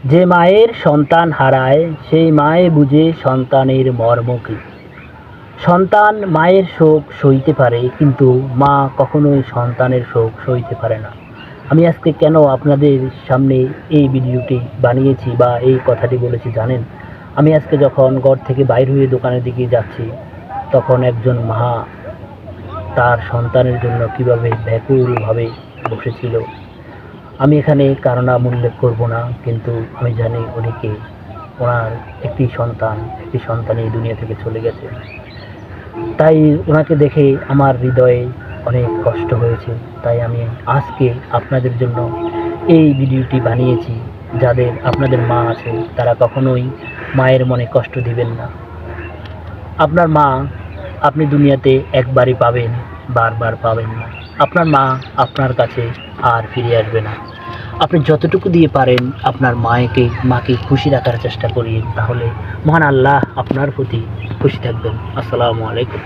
যে মায়ের সন্তান হারায় সেই মায়ে বুঝে সন্তানের মর্ম কী। সন্তান মায়ের শোক সইতে পারে, কিন্তু মা কখনোই সন্তানের শোক সইতে পারে না। আমি আজকে কেন আপনাদের সামনে এই ভিডিওটি বানিয়েছি বা এই কথাটি বলেছি জানেন? আমি আজকে যখন ঘর থেকে বাইর হয়ে দোকানের দিকে যাচ্ছি, তখন একজন মা তার সন্তানের জন্য কীভাবে ব্যাকুলভাবে বসেছিল। আমি এখানে কারো নাম উল্লেখ করব না, কিন্তু আমি জানি উনিকে, ওনার একটি সন্তান এই দুনিয়া থেকে চলে গেছে। তাই ওনাকে দেখে আমার হৃদয়ে অনেক কষ্ট হয়েছে। তাই আমি আজকে আপনাদের জন্য এই ভিডিওটি বানিয়েছি। যাদের আপনাদের মা আছে তারা কখনোই মায়ের মনে কষ্ট দিবেন না। আপনার মা আপনি দুনিয়াতে একবারই পাবেন, বারবার পাবেন না। আপনার মা আপনার কাছে আর ফিরে আসবে না। আপনি যতটুকু দিয়ে পারেন আপনার মাকে খুশি রাখার চেষ্টা করিন, তাহলে মহান আল্লাহ আপনার প্রতি খুশি থাকবেন। আসসালামু আলাইকুম।